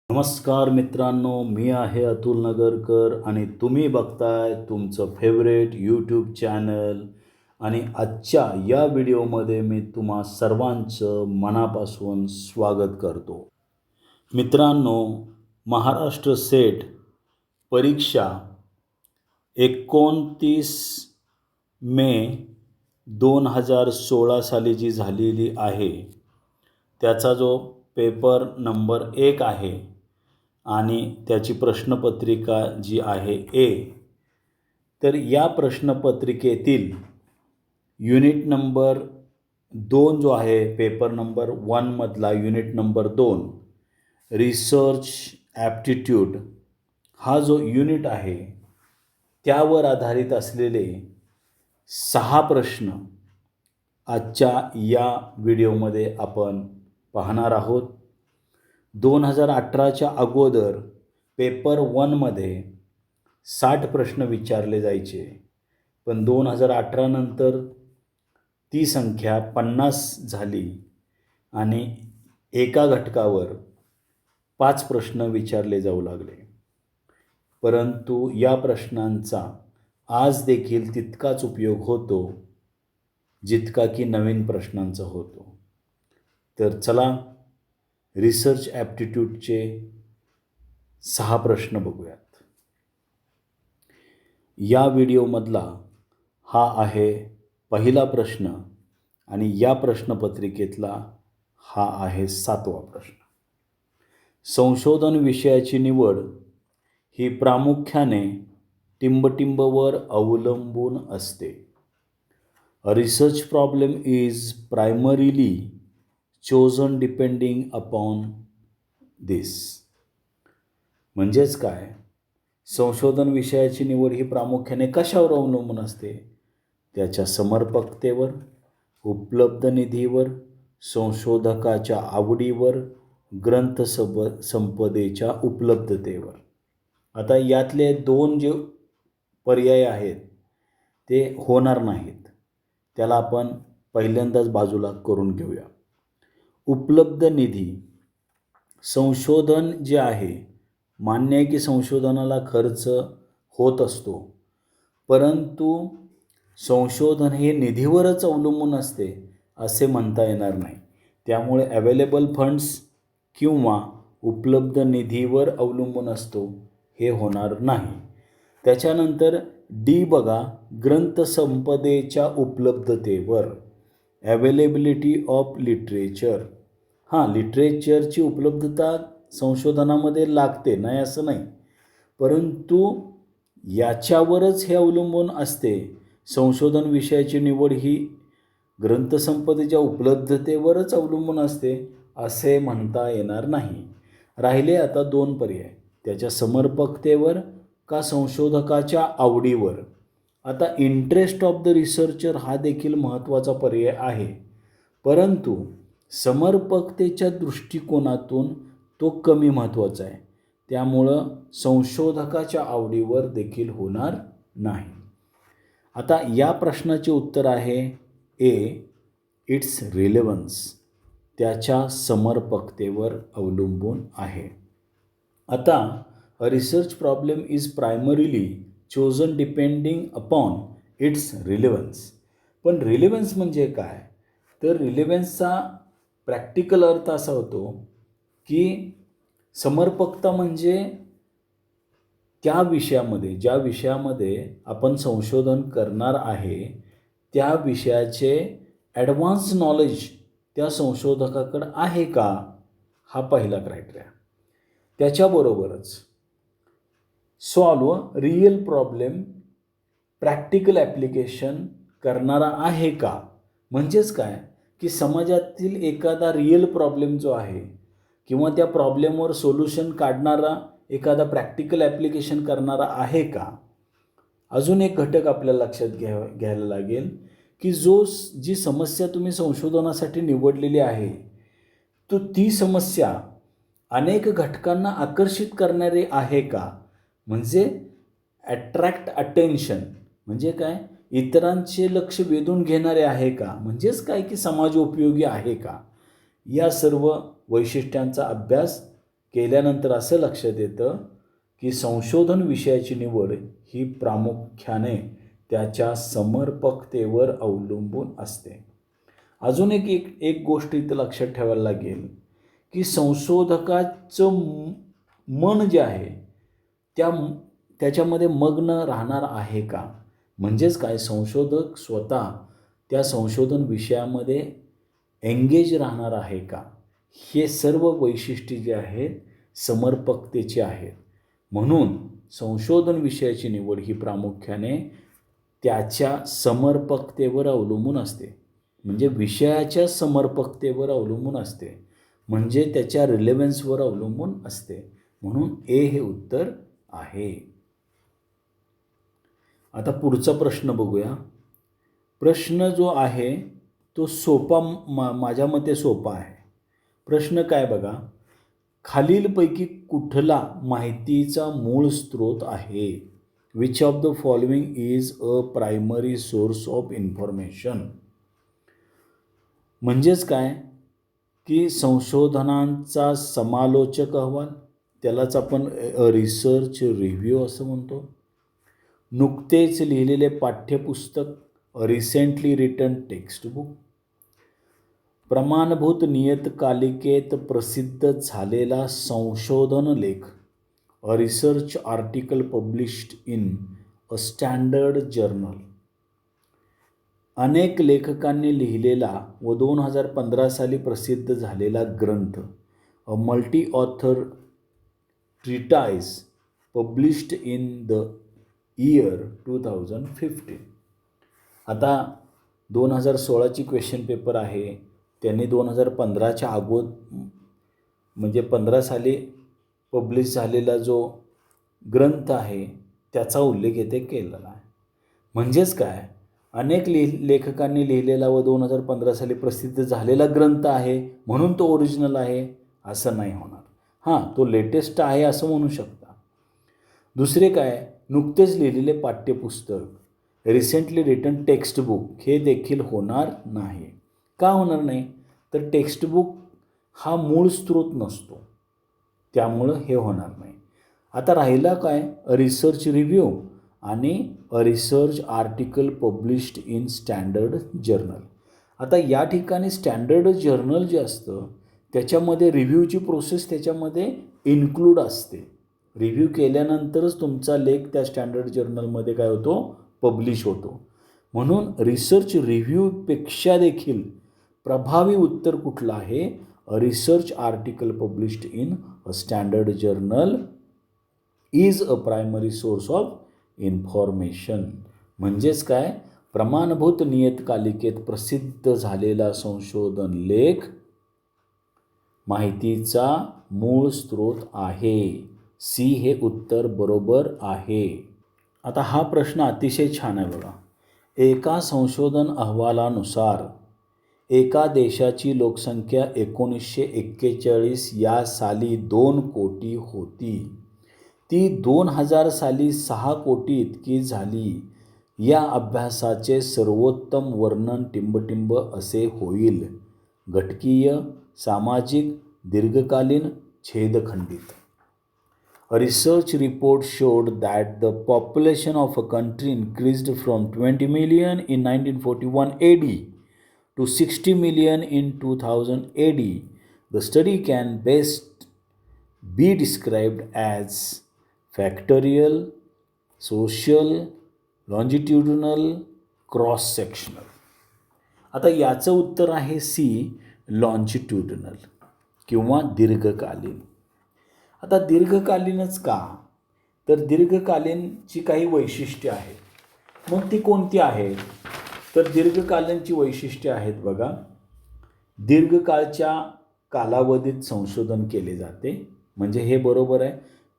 नमस्कार मित्रांनो, मी आहे अतुल नगरकर आणि तुम्ही बघताय तुमचं फेवरेट यूट्यूब चॅनल. आणि आजच्या या व्हिडिओमध्ये मी तुम्हा सर्वांचं मनापासून स्वागत करतो. मित्रांनो, महाराष्ट्र सेट परीक्षा 29 मे 2016 साली जी झालेली आहे त्याचा जो पेपर नंबर 1 आहे आणि त्याची प्रश्नपत्रिका जी आहे ए, तर या प्रश्नपत्रिकेतील युनिट नंबर 2 जो आहे, पेपर नंबर 1 मधला युनिट नंबर 2 रिसर्च ॲप्टिट्यूड हा जो युनिट आहे त्यावर आधारित असलेले 6 प्रश्न आजच्या या व्हिडिओमध्ये आपण पाहणार आहोत. 2018च्या अगोदर पेपर 1मध्ये 60 प्रश्न विचारले जायचे, पण 2018 नंतर ती संख्या 50 झाली आणि एका घटकावर 5 प्रश्न विचारले जाऊ लागले. परंतु या प्रश्नांचा आज देखील तितकाच उपयोग होतो जितका की नवीन प्रश्नांचा होतो. तर चला रिसर्च ॲप्टिट्यूडचे 6 प्रश्न बघूयात. या व्हिडिओमधला हा आहे पहिला प्रश्न आणि या प्रश्नपत्रिकेतला हा आहे 7वा प्रश्न. संशोधन विषयाची निवड ही प्रामुख्याने टिंबटिंबवर अवलंबून असते. A research problem is primarily chosen depending upon this. म्हणजेच काय, संशोधन विषयाची निवड ही प्रामुख्याने कशावर अवलंबून असते? त्याच्या समर्पकतेवर, उपलब्ध निधीवर, संशोधकाच्या आवडीवर, संपदेच्या उपलब्धतेवर. आता यातले 2 जे पर्याय आहेत ते होणार नाहीत, त्याला आपण पहिल्यांदाच बाजूला करून घेऊया. उपलब्ध निधी. संशोधन जे आहे, मान्य आहे की संशोधनाला खर्च होत असतो, परंतु संशोधन हे निधीवरच अवलंबून असते असे म्हणता येणार नाही. त्यामुळे अवेलेबल फंड्स किंवा उपलब्ध निधीवर अवलंबून असतो हे होणार नाही. त्याच्यानंतर डी बघा, ग्रंथसंपदेच्या उपलब्धतेवर, अवेलेबिलिटी ऑफ लिटरेचर. लिटरेचरची उपलब्धता संशोधनामध्ये लागते, नाही असं नाही, परंतु याच्यावरच हे अवलंबून असते. संशोधन विषयाची निवड ही ग्रंथसंपदेच्या उपलब्धतेवरच अवलंबून असते असे म्हणता येणार नाही. राहिले आता 2 पर्याय, त्याच्या समर्पकतेवर का संशोधकाच्या आवडीवर. आता इंटरेस्ट ऑफ द रिसर्चर हा देखील महत्त्वाचा पर्याय आहे, परंतु समर्पकतेच्या दृष्टिकोनातून तो कमी महत्त्वाचा आहे. त्यामुळं संशोधकाच्या आवडीवर देखील होणार नाही. आता या प्रश्नाचे उत्तर आहे ए, इट्स रिलेव्हन्स. त्याच्या समर्पकतेवर अवलंबून आहे. आता A research problem is primarily chosen depending upon its relevance. पण रिलेव्हन्स म्हणजे काय? तर रिलेव्हन्सचा प्रॅक्टिकल अर्थ असा होतो की समर्पकता म्हणजे त्या विषयामध्ये, ज्या विषयामध्ये आपण संशोधन करणार आहे त्या विषयाचे ॲडव्हान्स नॉलेज त्या संशोधकाकडं आहे का, हा पहिला क्रायटेरिया. त्याच्याबरोबरच solve real problem, practical application करणारा आहे का. म्हणजेच काय की समाजातील एखादा रिअल प्रॉब्लेम जो आहे किंवा त्या प्रॉब्लेमवर सोल्युशन काढणारा एखादा प्रॅक्टिकल ॲप्लिकेशन करणारा आहे का. अजून एक घटक आपल्याला लक्षात घ्यायला लागेल की जी समस्या तुम्ही संशोधनासाठी निवडलेली आहे ती समस्या अनेक घटकांना आकर्षित करणारी आहे का. म्हणजे ॲट्रॅक्ट अटेन्शन म्हणजे काय, इतरांचे लक्ष वेधून घेणारे आहे का. म्हणजेच काय की समाजोपयोगी आहे का. या सर्व वैशिष्ट्यांचा अभ्यास केल्यानंतर असं लक्षात येतं की संशोधन विषयाची निवड ही प्रामुख्याने त्याच्या समर्पकतेवर अवलंबून असते. अजून एक गोष्ट इथं लक्षात ठेवायला लागेल की संशोधकाचं मन जे आहे त्याच्यामध्ये मग्न राहणार आहे का. म्हणजेच काय, संशोधक स्वतः त्या संशोधन विषयामध्ये एंगेज राहणार आहे का. हे सर्व वैशिष्ट्ये जे आहेत समर्पकतेची आहेत. म्हणून संशोधन विषयाची निवड ही प्रामुख्याने त्याच्या समर्पकतेवर अवलंबून असते. म्हणजे विषयाच्या समर्पकतेवर अवलंबून असते, म्हणजे त्याच्या रिलेव्हन्सवर अवलंबून असते. म्हणून ए हे उत्तर आहे. आता पुढचा प्रश्न बघूया. प्रश्न जो आहे तो सोपा, माझ्या मते सोपा आहे. प्रश्न काय बघा, खालीलपैकी कुठला माहितीचा मूळ स्रोत आहे. Which of the following is a primary source of information. म्हणजेच काय की संशोधनांचा समालोचक अहवाल, त्यालाच आपण रिसर्च रिव्ह्यू असं म्हणतो. नुकतेच लिहिलेले पाठ्यपुस्तक, रिसेंटली रिटन टेक्स्टबुक. प्रमाणभूत नियतकालिकेत प्रसिद्ध झालेला संशोधन लेख, a research article published in a standard journal. अनेक लेखकांनी लिहिलेला व 2015 साली प्रसिद्ध झालेला ग्रंथ, a multi author treatise published in the year 2015. आता 2016ची क्वेश्चन पेपर आहे, त्यांनी 2015च्या म्हणजे 15 साली पब्लिश झालेला जो ग्रंथ आहे त्याचा उल्लेख येथे केलेला आहे. म्हणजेच काय, अनेक लेखकांनी लिहिलेला व 2015 साली प्रसिद्ध झालेला ग्रंथ आहे म्हणून तो ओरिजिनल आहे असं नाही होणार. हां, तो लेटेस्ट आहे असं म्हणू शकता. दुसरे काय, नुकतेच लिहिलेले पाठ्यपुस्तक, रिसेंटली रिटन टेक्स्टबुक, हे देखील होणार नाही. का होणार नाही, तर टेक्स्टबुक हा मूळ स्रोत नसतो, त्यामुळं हे होणार नाही. आता राहिला काय, रिसर्च रिव्ह्यू आणि a research article published in standard journal. आता या ठिकाणी स्टँडर्ड जर्नल जे असतं त्याच्यामध्ये रिव्ह्यूची प्रोसेस त्याच्यामध्ये इन्क्लूड असते. रिव्ह्यू केल्यानंतरच तुमचा लेख त्या स्टँडर्ड जर्नलमध्ये काय होतो, पब्लिश होतो. म्हणून रिसर्च रिव्ह्यूपेक्षा देखील प्रभावी उत्तर कुठलं आहे, a research article published in a standard journal is a primary source of information. म्हणजेच काय, प्रमाणभूत नियतकालिकेत प्रसिद्ध झालेला संशोधन लेख माहितीचा मूळ स्रोत आहे. सी हे उत्तर बरोबर आहे. आता हा प्रश्न अतिशय छान आहे बघा. एका संशोधन अहवालानुसार एका देशाची लोकसंख्या 1941 या साली 2 कोटी होती. ती 2000 साली 6 कोटी इतकी झाली. या अभ्यासाचे सर्वोत्तम वर्णन टिंबटिंब असे होईल. घटकीय, सामाजिक, दीर्घकालीन, छेदखंडित. A research report showed that the population of a country increased from 20 million in 1941 AD to 60 million in 2000 AD. The study can best be described as factorial, social, longitudinal, cross-sectional. आता याचं उत्तर आहे सी, लॉन्जिट्युडिनल किंवा दीर्घकालीन. आता दीर्घकालीनच का, तर दीर्घकालीनची काही वैशिष्ट्ये आहेत. मग ती कोणती आहेत, तर दीर्घकालीनची वैशिष्ट्ये आहेत बघा. दीर्घकाळच्या कालावधीत संशोधन केले जाते, म्हणजे हे बरोबर आहे,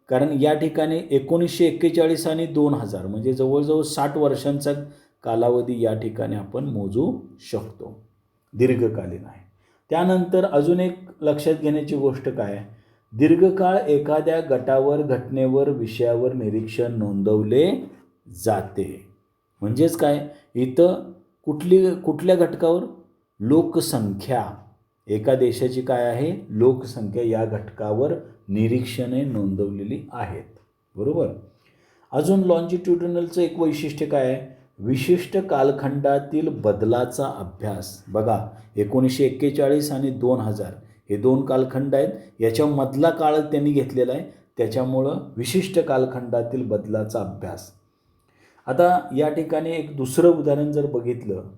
कारण या ठिकाणी 1941 आणि 2000 म्हणजे जवळजवळ 60 वर्षांचा कालावधी या ठिकाणी आपण मोजू शकतो, दीर्घकालीन आहे. त्यानंतर अजून एक लक्षात घेण्याची गोष्ट काय आहे, दीर्घकाळ एखाद्या गटावर, घटनेवर, विषयावर निरीक्षण नोंदवले जाते. म्हणजेच काय, इथं कुठल्या घटकावर, लोकसंख्या, एका देशाची काय आहे, लोकसंख्या या घटकावर निरीक्षणे नोंदवलेली आहेत. बरोबर. अजून लॉन्जिट्युडिनलचं एक वैशिष्ट्य काय आहे, विशिष्ट कालखंडातील बदलाचा अभ्यास. बघा, 1941 आणि 2000 हे 2 कालखंड आहेत, याच्यामधला काळ त्यांनी घेतलेला आहे, त्याच्यामुळं विशिष्ट कालखंडातील बदलाचा अभ्यास. आता या ठिकाणी एक दुसरं उदाहरण जर बघितलं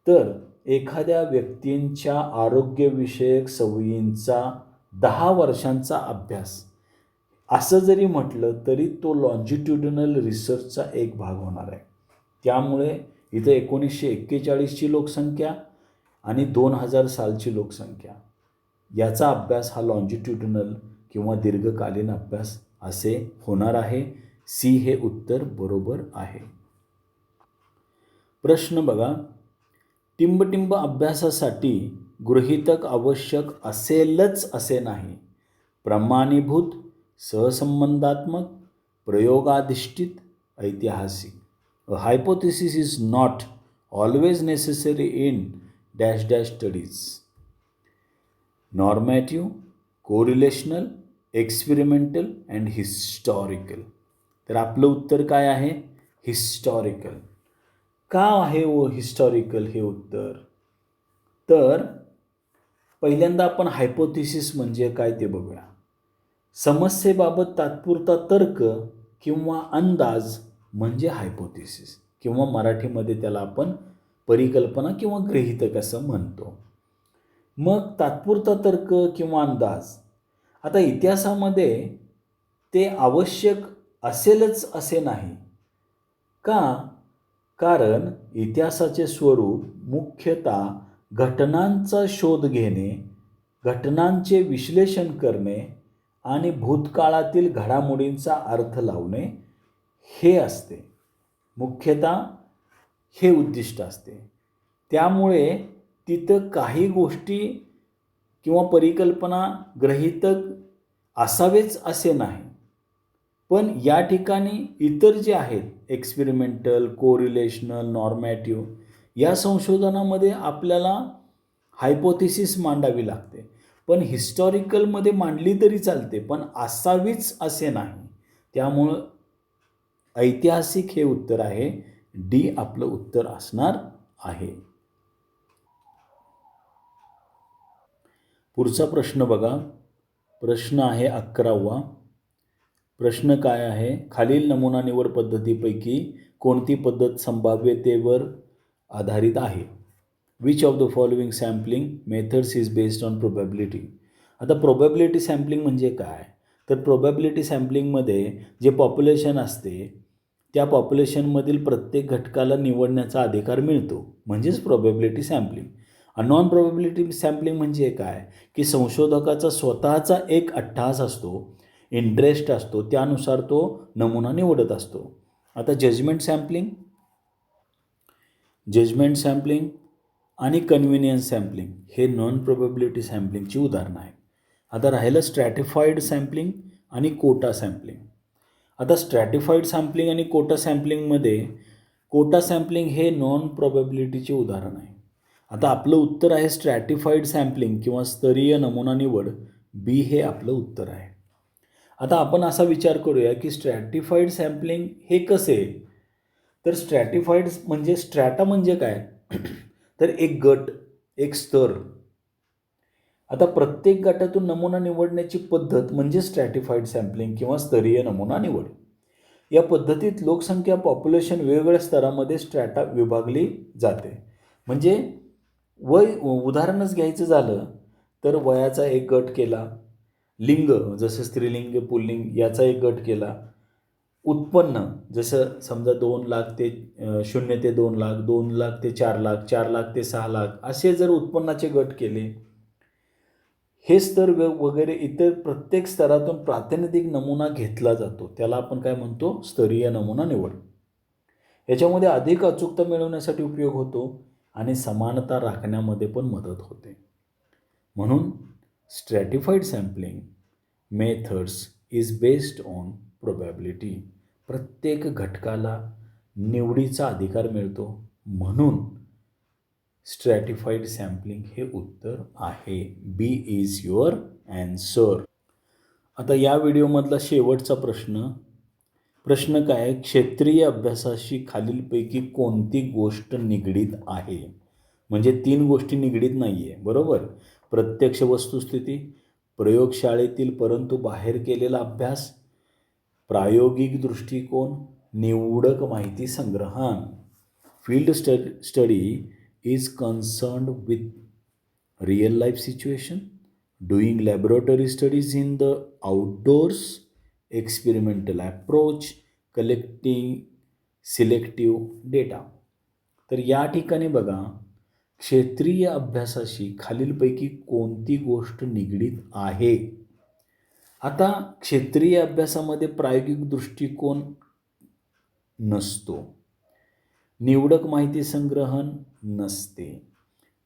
तर एखाद्या व्यक्तींच्या आरोग्यविषयक सवयींचा 10 वर्षांचा अभ्यास असं जरी म्हटलं तरी तो लॉन्जिट्युडिनल रिसर्चचा एक भाग होणार आहे. त्यामुळे इथं 1941ची लोकसंख्या आणि 2000 सालची लोकसंख्या याचा अभ्यास हा लॉन्जिट्युडिनल किंवा दीर्घकालीन अभ्यास असे होणार आहे. सी हे उत्तर बरोबर आहे. प्रश्न बघा, टिंबटिंब अभ्यासासाठी गृहीतक आवश्यक असेलच असे नाही. प्रमाणीभूत, सहसंबंधात्मक, प्रयोगाधिष्ठित, ऐतिहासिक. A hypothesis is not always necessary in dash dash studies. Normative, correlational, experimental and historical. तर आपलं उत्तर काय आहे, हिस्टॉरिकल. का आहे हिस्टॉरिकल हे उत्तर? तर पहिल्यांदा आपण हायपोथिसिस म्हणजे काय ते बघूया. समस्येबाबत तात्पुरता तर्क किंवा अंदाज म्हणजे हायपोथिसिस, किंवा मराठीमध्ये त्याला आपण परिकल्पना किंवा गृहीतक असं म्हणतो. मग तात्पुरता तर्क किंवा अंदाज, आता इतिहासामध्ये ते आवश्यक असेलच असे नाही. का? कारण इतिहासाचे स्वरूप मुख्यतः घटनांचा शोध घेणे, घटनांचे विश्लेषण करणे आणि भूतकाळातील घडामोडींचा अर्थ लावणे हे असते. मुख्यतः हे उद्दिष्ट असते. त्यामुळे तिथं काही गोष्टी किंवा परिकल्पना गृहीतक असावेच असे नाही. पण या ठिकाणी इतर जे आहेत एक्सपेरिमेंटल, कोरिलेशनल, नॉर्मॅटिव्ह या संशोधनामध्ये आपल्याला हायपोथिसिस मांडावी लागते. पण हिस्टॉरिकलमध्ये मांडली तरी चालते, पण असावीच असे नाही. त्यामुळं ऐतिहासिक हे उत्तर आहे. डी आपलं उत्तर असणार आहे. पुढचा प्रश्न बघा. प्रश्न आहे 11वा. प्रश्न काय आहे, खालील नमुना निवड पद्धतीपैकी कोणती पद्धत संभाव्यतेवर आधारित आहे? Which of the following sampling methods is based on probability. आता प्रोबॅबिलिटी सॅम्पलिंग म्हणजे काय? तर प्रोबॅबिलिटी सॅम्पलिंगमध्ये जे पॉप्युलेशन असते त्या पॉप्युलेशनमधील प्रत्येक घटकाला निवडण्याचा अधिकार मिळतो, म्हणजेच probability sampling. Non probability sampling म्हणजे काय की संशोधकाचा स्वतःचा एक अट्टाहास असतो, इंटरेस्ट असतो, त्यानुसार तो नमुना निवडत असतो. आता जजमेंट सॅम्पलिंग आणि कन्व्हिनियन्स सॅम्पलिंग हे नॉन प्रोबॅबिलिटी सॅम्पलिंगची उदाहरणं आहेत. आता राहिलं स्ट्रॅटिफाईड सॅम्पलिंग आणि कोटा सॅम्पलिंग. आता स्ट्रॅटिफाईड सॅम्पलिंग आणि कोटा सॅम्पलिंगमध्ये कोटा सॅम्पलिंग हे नॉन प्रोबॅबिलिटीचे उदाहरण आहे. आता आपलं उत्तर आहे स्ट्रॅटिफाईड सॅम्पलिंग किंवा स्तरीय नमुना निवड. बी हे आपलं उत्तर आहे. आता आपण असा विचार करूया की स्ट्रॅटिफाईड सॅम्पलिंग हे कसे? तर स्ट्रॅटिफाईड म्हणजे स्ट्रॅटा म्हणजे काय तर एक गट, एक स्तर. आता प्रत्येक गटातून नमुना निवडण्याची पद्धत म्हणजे स्ट्रॅटिफाईड सॅम्पलिंग किंवा स्तरीय नमुना निवड. या पद्धतीत लोकसंख्या पॉप्युलेशन वेगवेगळ्या स्तरामध्ये स्ट्रॅटा विभागली जाते. म्हणजे वय उदाहरणच घ्यायचं झालं तर वयाचा एक गट केला, लिंग जसं स्त्रीलिंग, पुल्लिंग याचा एक गट केला, उत्पन्न जसं समजा 2 लाख ते 0 ते 2 लाख, 2 लाख ते 4 लाख, 4 लाख ते 6 लाख असे जर उत्पन्नाचे गट केले, हे स्तर वगैरे इतर प्रत्येक स्तरातून प्रातिनिधिक नमुना घेतला जातो. त्याला आपण काय म्हणतो? स्तरीय नमुना निवड. याच्यामध्ये अधिक अचूकता मिळवण्यासाठी उपयोग होतो आणि समानता राखण्यामध्ये पण मदत होते. म्हणून स्ट्रॅटिफाईड sampling methods is based on probability. प्रत्येक घटकाला निवडीचा अधिकार मिळतो, म्हणून स्ट्रॅटिफाईड सॅम्पलिंग हे उत्तर आहे. बी इज युअर ॲन्सर. आता या व्हिडिओमधला शेवटचा प्रश्न काय आहे? क्षेत्रीय अभ्यासाशी खालीलपैकी कोणती गोष्ट निगडीत आहे? म्हणजे 3 गोष्टी निगडीत नाही आहे, बरोबर. प्रत्यक्ष वस्तुस्थिती, प्रयोगशाळेतील परंतु बाहेर केलेला अभ्यास, प्रायोगिक दृष्टिकोन, निवडक माहिती संग्रहण. Field study is concerned with real life situation, doing laboratory studies in the outdoors, experimental approach, collecting selective data. तर या ठिकाणी बघा, क्षेत्रीय अभ्यासाशी खालीलपैकी कोणती गोष्ट निगडीत आहे? आता क्षेत्रीय अभ्यासामध्ये प्रायोगिक दृष्टिकोन नसतो, निवडक माहिती संग्रहण नसते,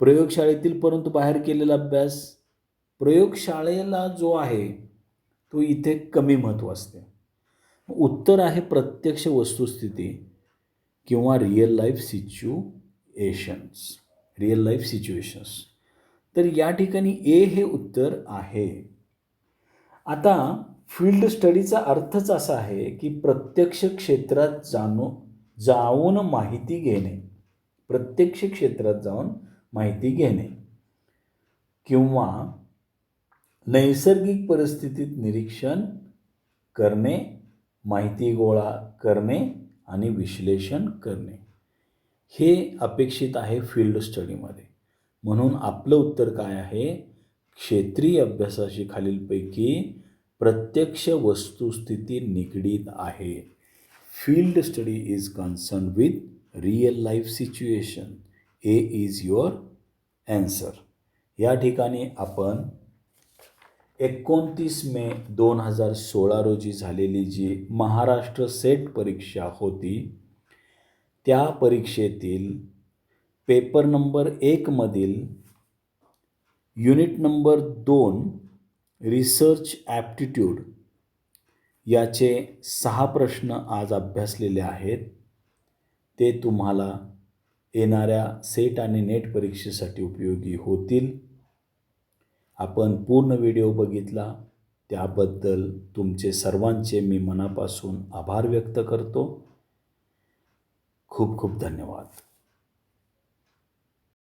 प्रयोगशाळेतील परंतु बाहेर केलेला अभ्यास, प्रयोगशाळेला जो आहे तो इथे कमी महत्त्व असते. उत्तर आहे प्रत्यक्ष वस्तुस्थिती किंवा रिअल लाईफ सिच्युएशन्स. तर या ठिकाणी ए हे उत्तर आहे. आता फील्ड स्टडीचा अर्थच असा आहे की प्रत्यक्ष क्षेत्रात जाऊन माहिती घेणे, प्रत्यक्ष क्षेत्रात जाऊन माहिती घेणे किंवा नैसर्गिक परिस्थितीत निरीक्षण करणे, माहिती गोळा करणे आणि विश्लेषण करणे हे अपेक्षित आहे फील्ड स्टडीमध्ये. म्हणून आपलं उत्तर काय आहे? क्षेत्रीय अभ्यासाशी खालीलपैकी प्रत्यक्ष वस्तुस्थिती निगडीत आहे. Field study is concern with real life situation. A is your answer. या ठिकाणी आपण 29 मे 2016 रोजी झालेली जी महाराष्ट्र सेट परीक्षा होती, त्या परीक्षेतील पेपर नंबर 1 मधील युनिट नंबर 2 रिसर्च ॲप्टिट्यूड याचे 6 प्रश्न आज अभ्यासलेले आहेत. ते तुम्हाला येणाऱ्या सेट आणि नेट परीक्षेसाठी उपयोगी होतील. आपण पूर्ण व्हिडिओ बघितला त्याबद्दल तुमचे सर्वांचे मी मनापासून आभार व्यक्त करतो. खूप खूप धन्यवाद.